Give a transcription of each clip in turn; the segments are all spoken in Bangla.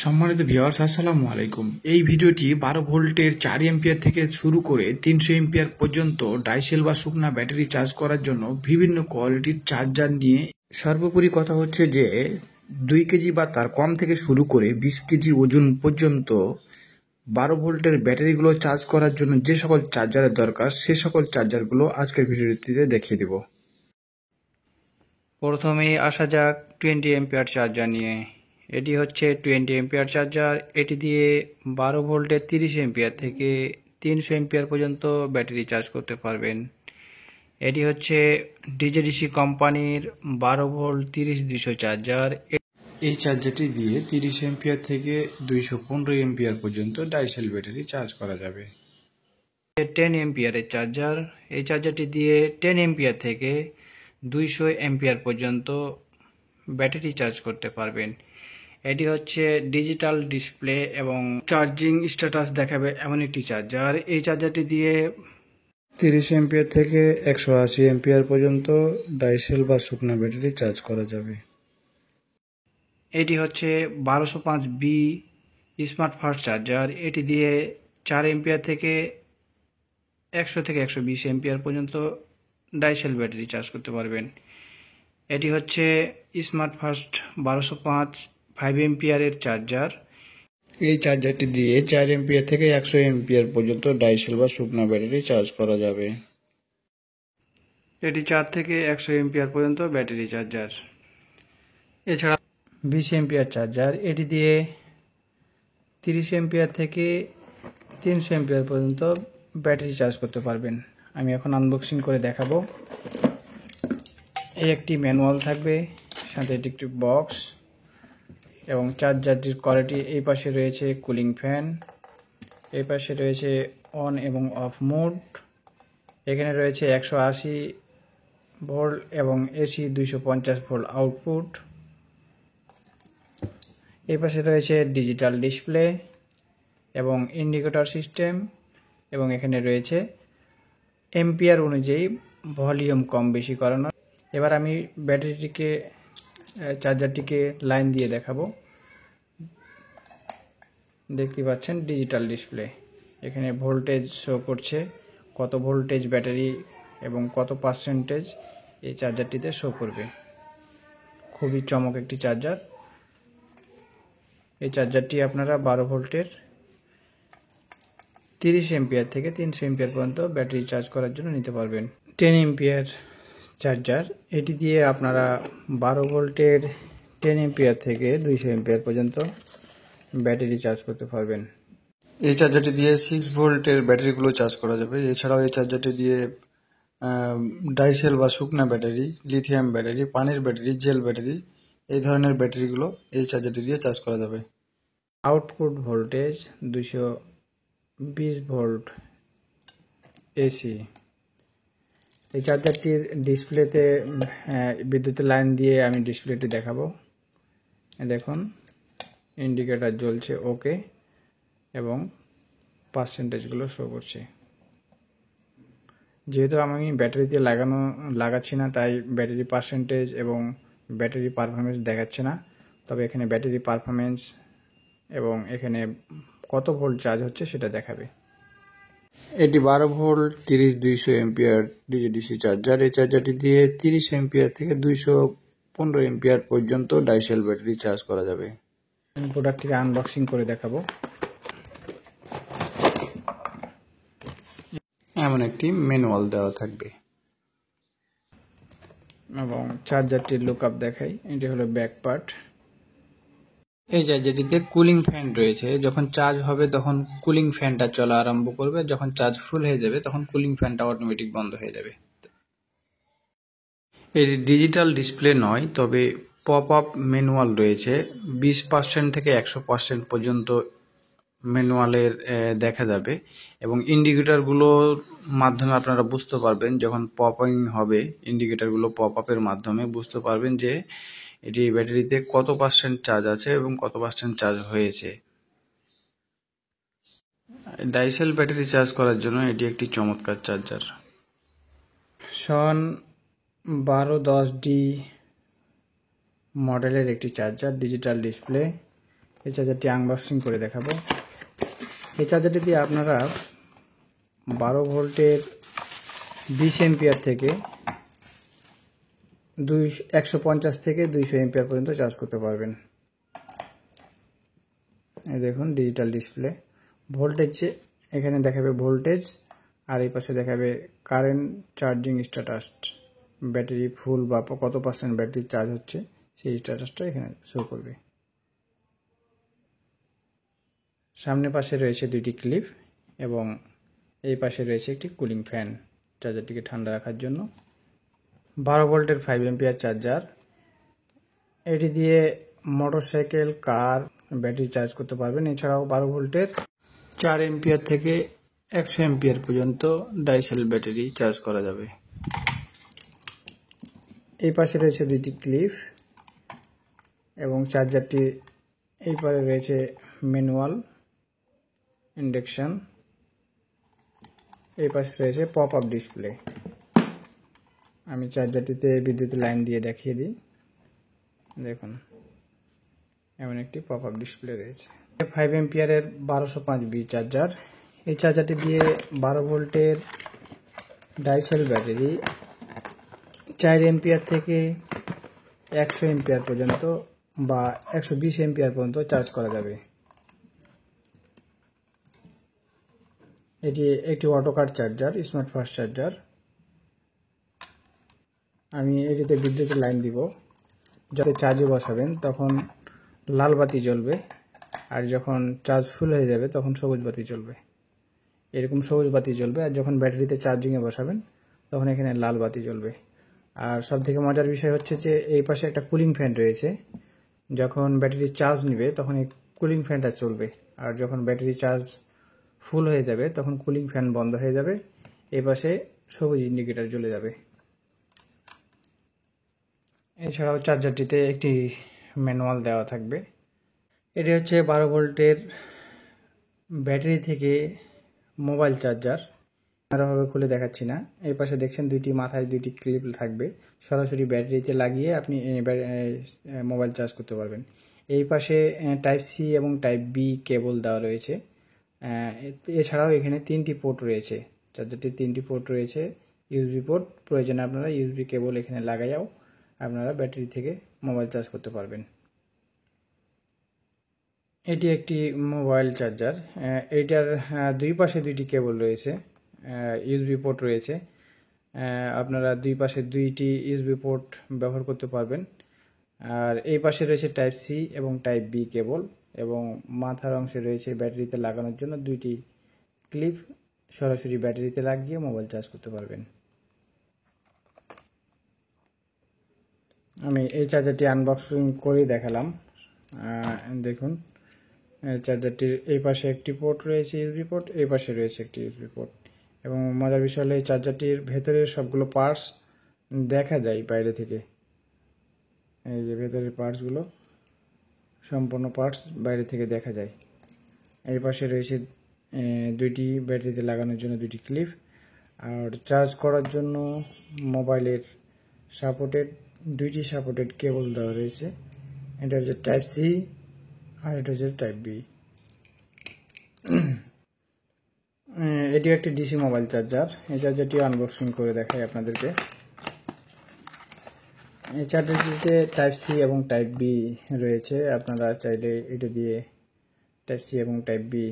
সম্মানিত ভিউয়ার্স, আসসালামু আলাইকুম। এই ভিডিওটি 12 ভোল্টের 4 এম্পিয়ার থেকে শুরু করে 300 এম্পিয়ার পর্যন্ত ডাইসেল বা শুকনা ব্যাটারি চার্জ করার জন্য বিভিন্ন কোয়ালিটির চার্জার নিয়ে। সর্বোপরি কথা হচ্ছে যে 2 কেজি বা তার কম থেকে শুরু করে 20 কেজি ওজন পর্যন্ত 12 ভোল্টের ব্যাটারিগুলো চার্জ করার জন্য যে সকল চার্জারের দরকার সে সকল চার্জারগুলো আজকের ভিডিওটিতে দেখিয়ে দেব। প্রথমেই আসা যাক 20 এম্পিয়ার চার্জার নিয়ে। এটি হচ্ছে 20 এম্পিয়ার চার্জার। এটি দিয়ে 12 ভোল্টের 30 এম্পিয়ার থেকে 300 এম্পিয়ার পর্যন্ত ব্যাটারি চার্জ করতে পারবেন। এটি হচ্ছে ডিজেডিসি কোম্পানির 12 ভোল্ট 30-200 চার্জার। এই চার্জারটি দিয়ে 30 এম্পিয়ার থেকে 215 এম্পিয়ার পর্যন্ত ডাইসেল ব্যাটারি চার্জ করা যাবে। 10 এম্পিয়ারের চার্জার। এই চার্জারটি দিয়ে 10 এম্পিয়ার থেকে 200 এম্পিয়ার পর্যন্ত ব্যাটারি চার্জ করতে পারবেন। এটি হচ্ছে ডিজিটাল ডিসপ্লে এবং চার্জিং স্ট্যাটাস দেখাবে এমন একটি চার্জার। এই চার্জারটি দিয়ে 30 এম্পিয়ার থেকে 180 এম্পিয়ার পর্যন্ত ডাইসেল বা শুকনা ব্যাটারি চার্জ করা যাবে। এটি হচ্ছে 1205B স্মার্ট ফাস্ট চার্জার। এটি দিয়ে 4 এম্পিয়ার থেকে 100 থেকে 120 এম্পিয়ার পর্যন্ত ডাইসেল ব্যাটারি চার্জ করতে পারবেন। এটি হচ্ছে স্মার্ট ফাস্ট 1205 5 এম্পিয়ারের চার্জার। এই চার্জারটি দিয়ে 4 এম্পিয়ার থেকে 100 এম্পিয়ার পর্যন্ত ডাইসেল বা শুকনা ব্যাটারি চার্জ করা যাবে। এটি 4 থেকে 100 এম্পিয়ার পর্যন্ত ব্যাটারি চার্জার। এছাড়া 20 এম্পিয়ার চার্জার। এটি দিয়ে 30 এম্পিয়ার থেকে 300 এম্পিয়ার পর্যন্ত ব্যাটারি চার্জ করতে পারবেন। আমি এখন আনবক্সিং করে দেখাবো। এই একটি ম্যানুয়াল থাকবে, সাথে এটি একটি বক্স এবং চার্জারটির কোয়ালিটি। এই পাশে রয়েছে কুলিং ফ্যান, এই পাশে রয়েছে অন এবং অফ মোড, এখানে রয়েছে 180 ভোল্ট এবং এসি 250 ভোল্ট আউটপুট। এই পাশে রয়েছে ডিজিটাল ডিসপ্লে এবং ইন্ডিকেটর সিস্টেম, এবং এখানে রয়েছে এম্পিয়ার অনুযায়ী ভলিউম কম বেশি করানো। এবার আমি ব্যাটারিটিকে চার্জারটিকে লাইন দিয়ে দেখাবো। দেখতে পাচ্ছেন ডিজিটাল ডিসপ্লে, এখানে ভোল্টেজ শো করছে, কত ভোল্টেজ ব্যাটারি এবং কত পার্সেন্টেজ এই চার্জারটিতে শো করবে। খুবই চমক একটি চার্জার। এই চার্জারটি আপনারা 12 ভোল্টের 30 এম্পিয়ার থেকে 300 এম্পিয়ার পর্যন্ত ব্যাটারি চার্জ করার জন্য নিতে পারবেন। 10 এম্পিয়ার চার্জার। এটি দিয়ে আপনারা 12 ভোল্টের 10 এম্পিয়ার থেকে 200 এম্পিয়ার পর্যন্ত ব্যাটারি চার্জ করতে পারবেন। এই চার্জারটি দিয়ে 6 ভোল্টের ব্যাটারিগুলো চার্জ করা যাবে। এছাড়াও এই চার্জারটি দিয়ে ডাইসেল বা শুকনা ব্যাটারি, লিথিয়াম ব্যাটারি, পানির ব্যাটারি, জেল ব্যাটারি, এই ধরনের ব্যাটারিগুলো এই চার্জারটি দিয়ে চার্জ করা যাবে। Output voltage 220 volt AC. এই চার্জারটির ডিসপ্লেতে বিদ্যুতের লাইন দিয়ে আমি ডিসপ্লেটি দেখাবো। দেখুন ইন্ডিকেটর জ্বলছে ওকে, এবং পার্সেন্টেজগুলো শো করছে। যেহেতু আমি ব্যাটারিতে লাগাচ্ছি না, তাই ব্যাটারি পার্সেন্টেজ এবং ব্যাটারি পারফরমেন্স দেখাচ্ছে না। তবে এখানে ব্যাটারি পারফরমেন্স এবং এখানে কত ভোল্ট চার্জ হচ্ছে সেটা দেখাবে। এটি 12 ভোল্ট 30-200 এম্পিয়ার ডিজিডিসি চার্জার। এই চার্জারটি দিয়ে 30 এম্পিয়ার থেকে 215 এম্পিয়ার পর্যন্ত ডাইসেল ব্যাটারি চার্জ করা যাবে। আমি প্রোডাক্টটিকে আনবক্সিং করে দেখাবো। এমন একটি ম্যানুয়াল দেওয়া থাকবে এবং চার্জারটির লুকআপ দেখাই। এটি হলো ব্যাক পার্ট। এই চার্জারটিতে কুলিং ফ্যান রয়েছে। যখন চার্জ হবে তখন কুলিং ফ্যানটা চলা আরম্ভ করবে, যখন চার্জ ফুল হয়ে যাবে তখন কুলিং ফ্যানটা অটোমেটিক বন্ধ হয়ে যাবে। এটি ডিজিটাল ডিসপ্লে নয়, তবে পপ আপ ম্যানুয়াল রয়েছে। 20% থেকে 100% পর্যন্ত ম্যানুয়ালের দেখা যাবে, এবং ইন্ডিকেটরগুলোর মাধ্যমে আপনারা বুঝতে পারবেন, যখন পপিং হবে ইন্ডিকেটরগুলো পপ আপের মাধ্যমে বুঝতে পারবেন যে এটি ব্যাটারিতে কত পার্সেন্ট চার্জ আছে এবং কত পার্সেন্ট চার্জ হয়েছে। ডাইসেল ব্যাটারি চার্জ করার জন্য এটি একটি চমৎকার চার্জার। সন 1210D মডেলের একটি চার্জার, ডিজিটাল ডিসপ্লে। এই চার্জারটি আনবক্সিং করে দেখাবো। এই চার্জারটি দিয়ে আপনারা 12 ভোল্টের 20 এম্পিয়ার থেকে 150 থেকে 200 এম্পিয়ার পর্যন্ত চার্জ করতে পারবেন। এই দেখুন ডিজিটাল ডিসপ্লে, ভোল্টেজ এখানে দেখাবে ভোল্টেজ, আর এই পাশে দেখাবে current charging status, battery full বা কত পার্সেন্ট ব্যাটারি চার্জ হচ্ছে সেই স্ট্যাটাসটা এখানে শো করবে। সামনে পাশে রয়েছে দুইটি ক্লিপ এবং এই পাশে রয়েছে একটি কুলিং ফ্যান চার্জারটিকে ঠান্ডা রাখার জন্য। 12 ভোল্টের 5 এম্পিয়ার চার্জার, এটি দিয়ে মোটরসাইকেল, কার ব্যাটারি চার্জ করতে পারবেন। এছাড়াও 12 ভোল্টের 4 এম্পিয়ার থেকে 100 এম্পিয়ার পর্যন্ত ডাইসেল ব্যাটারি চার্জ করা যাবে। এই পাশে রয়েছে দুইটি ক্লিপ এবং চার্জারটি এই পারে রয়েছে ম্যানুয়াল, ইন্ডাকশন, এই পাশে রয়েছে পপ আপ ডিসপ্লে। আমি চার্জারটিতে বিদ্যুতের লাইন দিয়ে দেখিয়ে দিই। দেখুন এমন একটি পপ আপ ডিসপ্লে রয়েছে। 5 এম্পিয়ারের 1205B চার্জার, এই চার্জারটি দিয়ে 12 ভোল্টের ডাইসেল ব্যাটারি 4 এম্পিয়ার থেকে 100 এম্পিয়ার পর্যন্ত বা 120 এম্পিয়ার পর্যন্ত চার্জ করা যাবে। এটি একটি অটোকার চার্জার, স্মার্ট ফাস্ট চার্জার। আমি এটিতে বিদ্যুতের লাইন দিব, যখন চার্জে বসাবেন তখন লাল বাতি জ্বলবে, আর যখন চার্জ ফুল হয়ে যাবে তখন সবুজ বাতি জ্বলবে। এরকম সবুজ বাতি জ্বলবে, আর যখন ব্যাটারিতে চার্জিংয়ে বসাবেন তখন এখানে লাল বাতি জ্বলবে। আর সবথেকে মজার বিষয় হচ্ছে যে এই পাশে একটা কুলিং ফ্যান রয়েছে, যখন ব্যাটারি চার্জ নেবে তখন এই কুলিং ফ্যানটা চলবে, আর যখন ব্যাটারি চার্জ ফুল হয়ে যাবে তখন কুলিং ফ্যান বন্ধ হয়ে যাবে, এই পাশে সবুজ ইন্ডিকেটর জ্বলে যাবে। এছাড়াও চার্জারটিতে একটি ম্যানুয়াল দেওয়া থাকবে। এটি হচ্ছে 12 ভোল্টের ব্যাটারি থেকে মোবাইল চার্জার, আলাদাভাবে খুলে দেখাচ্ছি না। এই পাশে দেখছেন দুইটি মাথায় দুইটি ক্লিপ থাকবে, সরাসরি ব্যাটারিতে লাগিয়ে আপনি মোবাইল চার্জ করতে পারবেন। এই পাশে টাইপ সি এবং টাইপ বি কেবল দেওয়া রয়েছে। এছাড়াও এখানে 3টি পোর্ট রয়েছে, চার্জারটির 3টি পোর্ট রয়েছে। ইউএসবি পোর্ট, প্রয়োজনে আপনারা ইউএসবি কেবল এখানে লাগাইয়াও আপনারা ব্যাটারি থেকে মোবাইল চার্জ করতে পারবেন। এটি একটি মোবাইল চার্জার, এইটার দুই পাশে দুইটি কেবল রয়েছে, ইউএসবি পোর্ট রয়েছে। আপনারা দুই পাশে দুইটি ইউএসবি পোর্ট ব্যবহার করতে পারবেন। আর এই পাশে রয়েছে টাইপ সি এবং টাইপ বি কেবল, এবং মাথার অংশে রয়েছে ব্যাটারিতে লাগানোর জন্য দুইটি ক্লিপ, সরাসরি ব্যাটারিতে লাগিয়ে মোবাইল চার্জ করতে পারবেন। আমি এই চার্জারটি আনবক্সিং করেই দেখালাম। দেখুন চার্জারটির এই পাশে একটি পোর্ট রয়েছে ইউএসবি পোর্ট, এই পাশে রয়েছে একটি ইউএসবি পোর্ট, এবং মজার বিষয় হলো এই চার্জারটির ভেতরের সবগুলো পার্টস দেখা যায় বাইরে থেকে। এই যে ভেতরের পার্টসগুলো, সম্পূর্ণ পার্টস বাইরে থেকে দেখা যায়। এই পাশে রয়েছে দুইটি ব্যাটারিতে লাগানোর জন্য দুইটি ক্লিপ, আর চার্জ করার জন্য মোবাইলের সাপোর্টেড দুইটি সাপোর্টেড কেবল দেওয়া রয়েছে। এটা হচ্ছে টাইপ সি আর এটা হচ্ছে টাইপ বি। এটিও একটি ডিসি মোবাইল চার্জার। এই চার্জারটি আনবক্সিং করে দেখাই আপনাদেরকে। এই চার্জারটিতে টাইপ সি এবং টাইপ বি রয়েছে, আপনারা চাইলে এটা দিয়ে টাইপ সি এবং টাইপ বি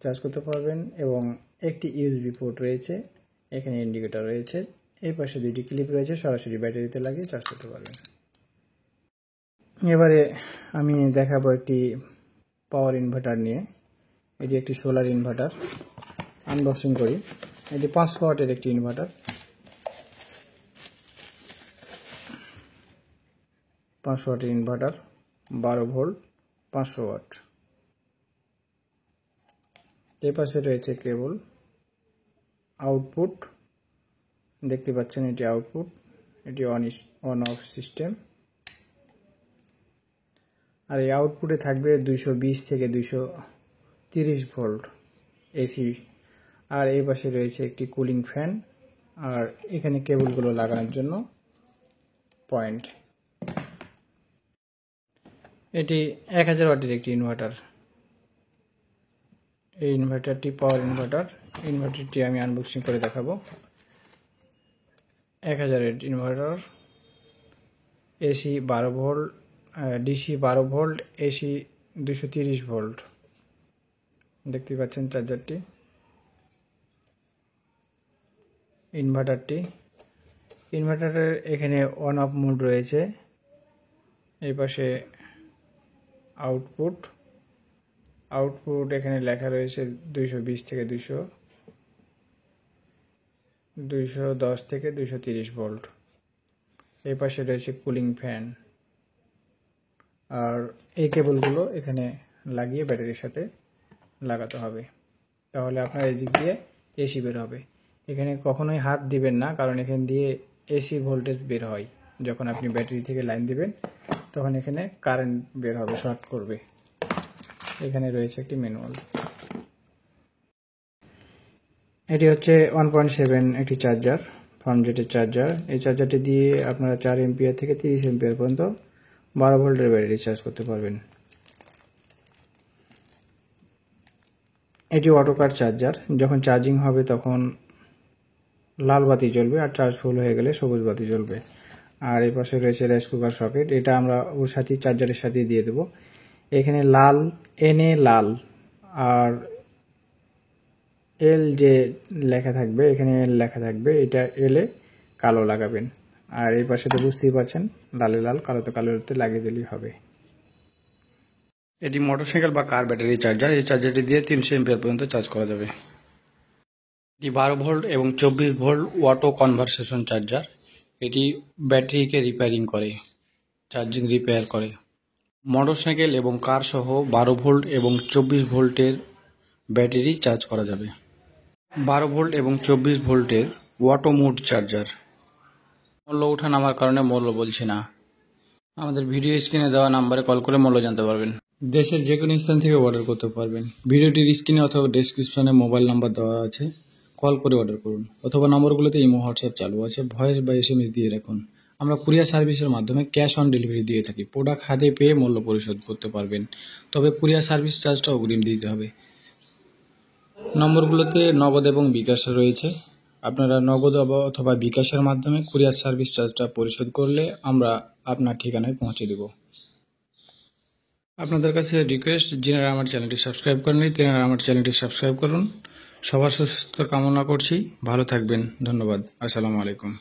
চার্জ করতে পারবেন। এবং একটি ইউএসবি পোর্ট রয়েছে, এখানে ইন্ডিকেটর রয়েছে, এই পাশে দুইটি ক্লিপ রয়েছে, সরাসরি ব্যাটারিতে লাগিয়ে চার্জ করতে পারবেন। এবারে আমি দেখাবো একটি পাওয়ার ইনভার্টার নিয়ে। এটি একটি সোলার ইনভার্টার, আনবক্সিং করি। এটি 500 ওয়াটের একটি ইনভার্টার। 500 ওয়াটের ইনভার্টার, 12 ভোল্ট, 500 ওয়াট। এই পাশে রয়েছে কেবল, আউটপুট দেখতে পাচ্ছেন, এটি আউটপুট, এটি অন অফ সিস্টেম। আর এই আউটপুটে থাকবে 220 থেকে 230 ভোল্ট এসি। আর এই পাশে রয়েছে একটি কুলিং ফ্যান, আর এখানে কেবলগুলো লাগানোর জন্য পয়েন্ট। এটি 1000 ওয়াটের একটি ইনভার্টার। এই ইনভার্টারটি পাওয়ার ইনভার্টার। ইনভার্টারটি আমি আনবক্সিং করে দেখাবো। 1000 এর inverter, AC 12 volt, DC 12 volt, AC 230 volt. দেখতে পাচ্ছেন চার্জারটি, ইনভার্টারের এখানে অন অফ মোড রয়েছে। এই পাশে আউটপুট এখানে লেখা রয়েছে 220 থেকে 210 থেকে 230 ভোল্ট। এই পাশে রয়েছে কুলিং ফ্যান। আর এই কেবলগুলো এখানে লাগিয়ে ব্যাটারির সাথে লাগাতে হবে, তাহলে আপনার এই দিক দিয়ে এসি বের হবে। এখানে কখনোই হাত দিবেন না, কারণ এখান দিয়ে এসি ভোল্টেজ বের হয়। যখন আপনি ব্যাটারি থেকে লাইন দিবেন তখন এখানে কারেন্ট বের হবে, শর্ট করবে। এখানে রয়েছে একটি ম্যানুয়াল। এটি হচ্ছে 1.7 একটি চার্জার, ফার্মজেটের চার্জার। এই চার্জারটি দিয়ে আপনারা 4 এম্পিয়ার থেকে 30 এম্পিয়ার পর্যন্ত 12 ভোল্টের ব্যাটারি চার্জ করতে পারবেন। এটি অটো কাট চার্জার। যখন চার্জিং হবে তখন লাল বাতি জ্বলবে, আর চার্জ ফুল হয়ে গেলে সবুজ বাতি জ্বলবে। আর এই পাশে রয়েছে রাইস কুকার সকেট। এটা আমরা ওর সাথে চার্জারের সাথে দিয়ে দেব। এখানে লাল, এনএ লাল, আর এল যে লেখা থাকবে, এখানে এল লেখা থাকবে, এটা এলে কালো লাগাবেন। আর এই পাশে তো বুঝতেই পারছেন, লালে লাল, কালোতে কালোতে লাগিয়ে দিলেই হবে। এটি মোটরসাইকেল বা কার ব্যাটারি চার্জার। এই চার্জারটি দিয়ে 300 এম্পিয়ার পর্যন্ত চার্জ করা যাবে। এটি 12 ভোল্ট এবং 24 ভোল্ট অটো কনভার্সেশন চার্জার। এটি ব্যাটারিকে রিপেয়ারিং করে, চার্জিং রিপেয়ার করে। মোটরসাইকেল এবং কার সহ 12 ভোল্ট এবং 24 ভোল্টের ব্যাটারি চার্জ করা যাবে। 12 ভোল্ট এবং 24 ভোল্টের অটো মোড চার্জার। মূল্য ওঠানামার কারণে মূল্য বলছি না। আমাদের ভিডিও স্ক্রিনে দেওয়া নাম্বারে কল করে মূল্য জানতে পারবেন। দেশের যে কোনো স্থান থেকে অর্ডার করতে পারবেন। ভিডিওটির স্ক্রিনে অথবা ডেসক্রিপশনে মোবাইল নাম্বার দেওয়া আছে, কল করে অর্ডার করুন। অথবা নম্বরগুলোতে ইমো, হোয়াটসঅ্যাপ চালু আছে, ভয়েস বা SMS দিয়ে রাখুন। আমরা কুরিয়ার সার্ভিসের মাধ্যমে ক্যাশ অন ডেলিভারি দিয়ে থাকি। প্রোডাক্ট হাতে পেয়ে মূল্য পরিশোধ করতে পারবেন, তবে কুরিয়ার সার্ভিস চার্জটা অগ্রিম দিতে হবে। নম্বরগুলোতে নগদ এবং বিকাশ রয়েছে। আপনারা নগদ অথবা বিকাশের মাধ্যমে কুরিয়ার সার্ভিস চার্জটা পরিশোধ করলে আমরা আপনার ঠিকানায় পৌঁছে দেব। আপনাদের কাছে রিকোয়েস্ট, যিনারা আমার চ্যানেলটি সাবস্ক্রাইব করেননি তেনারা আমার চ্যানেলটি সাবস্ক্রাইব করুন। সবার সুস্থতা কামনা করছি। ভালো থাকবেন। ধন্যবাদ। আসসালামু আলাইকুম।